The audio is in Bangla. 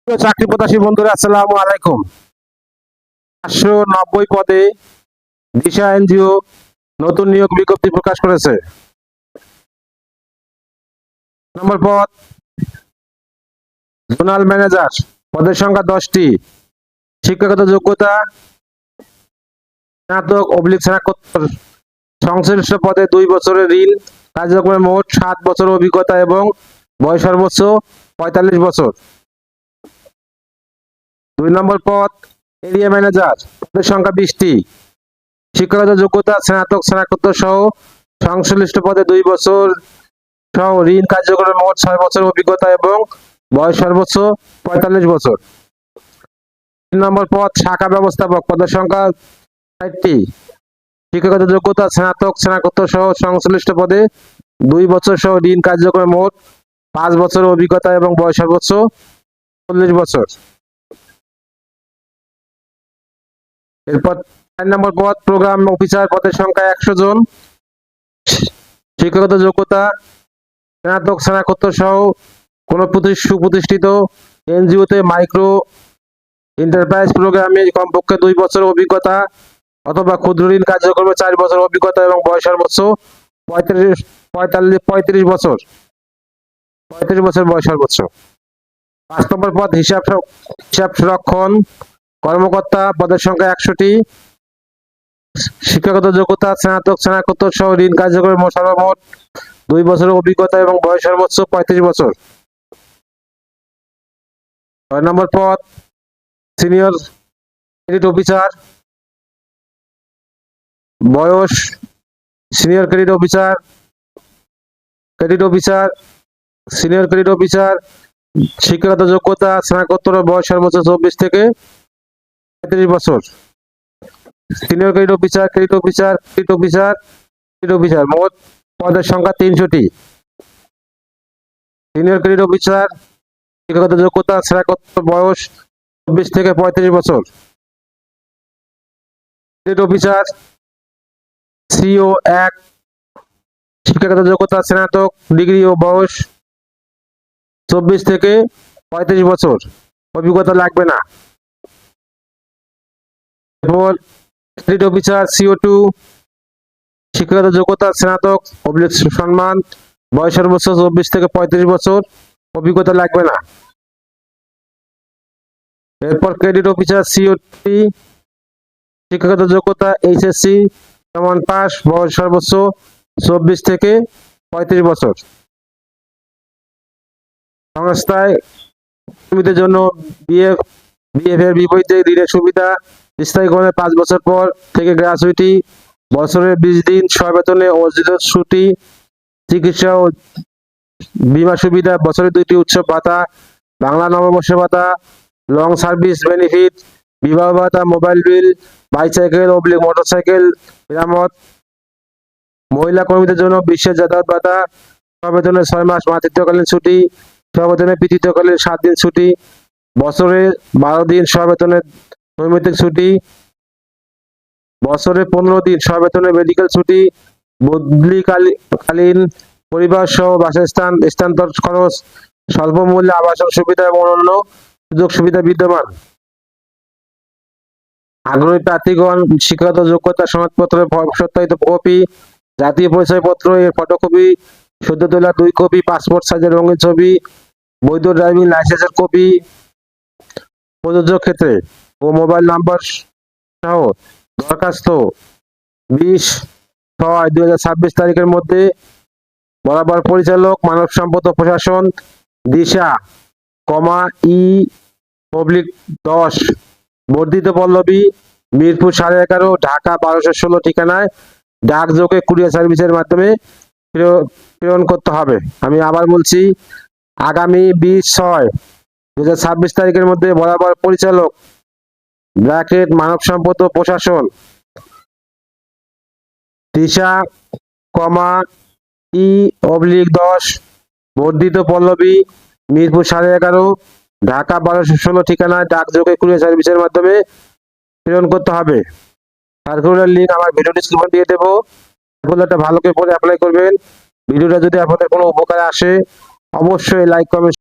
চাকরি প্রত্যাশী বন্ধুরা, আসসালামু আলাইকুম। 590 পদে দিশা এনজিও নতুন নিয়োগ বিজ্ঞপ্তি প্রকাশ করেছে। নম্বর পদ জোনাল ম্যানেজার, পদের সংখ্যা 10টি। শিক্ষাগত যোগ্যতা স্নাতক/স্নাতকোত্তর। সংশ্লিষ্ট পদে 2 বছরের ঋণ কার্যক্রমে মোট 7 বছর অভিজ্ঞতা এবং বয়স সর্বোচ্চ 45 বছর। 2 নম্বর পদ এরিয়া ম্যানেজার, পদের সংখ্যা 20টি। শিক্ষাগত যোগ্যতা স্নাতক/স্নাতকোত্তর সহ সংশ্লিষ্ট পদে 2 বছর সহ ঋণ কার্যক্রমে মোট 6 বছর অভিজ্ঞতা এবং বয়স সর্বোচ্চ 45 বছর। 3 নম্বর পদ শাখা ব্যবস্থাপক, পদের সংখ্যা 60টি। শিক্ষাগত যোগ্যতা স্নাতক/স্নাতকোত্তর সহ সংশ্লিষ্ট পদে 2 বছর সহ ঋণ কার্যক্রমে মোট 5 বছর অভিজ্ঞতা এবং বয়স সর্বোচ্চ 40 বছর। এরপর 4 নম্বর পদ প্রোগ্রাম অফিসার, পদের সংখ্যা 100 জন। শিক্ষাগত যোগ্যতা স্নাতক/স্নাতকোত্তর সহ কোন সুপ্রতিষ্ঠিত এনজিওতে মাইক্রো এন্টারপ্রাইজ প্রোগ্রামে কমপক্ষে 2 বছর অভিজ্ঞতা অথবা ক্ষুদ্র ঋণ কার্যক্রমে 4 বছর অভিজ্ঞতা এবং বয়স সর্বোচ্চ 35 বছর। 35 বছর বয়স সর্বোচ্চ। 5 নম্বর পদ হিসাব রক্ষণ কর্মকর্তা, পদের সংখ্যা 100টি। শিক্ষাগত যোগ্যতা স্নাতক/স্নাতকোত্তর সহ ঋণ কার্যক্রমে সর্বমোট 2 বছরের অভিজ্ঞতা এবং বয়স সর্বোচ্চ 35 বছর। 6 নম্বর পদ সিনিয়র ক্রেডিট অফিসার, বয়স senior credit officer, senior credit officer. শিক্ষাগত যোগ্যতা স্নাতকোত্তর, বয়স সর্বোচ্চ 24 থেকে 35 বছর। Senior credit officer, credit officer, credit officer, credit officer, মোট পদের সংখ্যা 300টি। সিনিয়র ক্রেডিট অফিসার, শিক্ষাগত যোগ্যতা স্নাতকোত্তর, বয়স 24 থেকে 35 বছর। ক্রেডিট অফিসার সিও 1, শিক্ষাগত যোগ্যতা স্নাতক ডিগ্রি ও বয়স 24 থেকে 35 বছর, অভিজ্ঞতা লাগবে না। এরপর ক্রেডিট অফিসার সিও 2, শিক্ষাগত যোগ্যতা স্নাতক সম্মান, বয়স সর্বোচ্চ 24 থেকে 35 বছর, অভিজ্ঞতা লাগবে না। এরপর ক্রেডিট অফিসার সিও 3, শিক্ষাগত যোগ্যতা এইচএসসি সমান পাস, বয়স সর্বোচ্চ 24 থেকে 35 বছর। সংস্থায় কর্মীদের জন্য বিএফ এর বিপরীতে ঋণের সুবিধা স্থায়ীকরণে 5 বছর পর থেকে গ্র্যাচুইটি, বছরের 20 দিন সবেতনে অর্জিত ছুটি, চিকিৎসা ও বীমা সুবিধা, বছরে 2টি উৎসব ভাতা, বাংলা নববর্ষ ভাতা, লং সার্ভিস বেনিফিট, বিবাহ ভাতা, মোবাইল বিল, বাইসাইকেল/মোটরসাইকেল মেরামত। মহিলা কর্মীদের জন্য বিশেষ যাতায়াত ভাতা, সবেতনে 6 মাস মাতৃত্বকালীন ছুটি, সবেতনে পিতৃত্বকালীন 7 দিন ছুটি, বছরে 12 দিন সবেতনে নৈমিত্তিক ছুটি, বছরে 15 দিন সবেতনে মেডিকেল ছুটি, বদলিকালীন পরিবার সহ বাসস্থান, স্থানান্তর খরচ, স্বল্প মূল্যে আবাসন সুবিধা এবং অন্যান্য সুযোগ সুবিধা বিদ্যমান। আগ্রহী প্রার্থীগণ শিক্ষাগত যোগ্যতা সনদপত্রের সত্যায়িত কপি, জাতীয় পরিচয়পত্র এর ফটোকপি, সদ্য তোলা 2 কপি, পাসপোর্ট সাইজের রঙিন ছবি, বৈধ ড্রাইভিং লাইসেন্সের কপি প্রযোজ্য ক্ষেত্রে ও মোবাইল নাম্বার সহ দরখাস্ত 20/6/2026 তারিখের মধ্যে বরাবর পরিচালক, মানব সম্পদ ও প্রশাসন, দিশা, ই/10, বর্ধিত পল্লবী, মিরপুর 11.5, ঢাকা 1216 ঠিকানায় ডাকযোগে কুরিয়ার সার্ভিসের মাধ্যমে প্রেরণ করতে হবে। আমি আবার বলছি, আগামী 20/6/2026 তারিখের মধ্যে বরাবর পরিচালক মানব সম্পদ ও প্রশাসন, দিশা, ই/10, বর্ধিত পল্লবী, মিরপুর 11.5, ঢাকা 1216 ঠিকানায় ডাকযোগে কুরিয়ার সার্ভিসের মাধ্যমে প্রেরণ করতে হবে। সার্কুলার লিঙ্ক আমার ভিডিও ডেসক্রিপশনে দিয়ে দেবো। সার্কুলারটা ভালো করে পড়ে অ্যাপ্লাই করবেন। ভিডিওটা যদি আপনাদের কোনো উপকারে আসে অবশ্যই লাইক কমেন্ট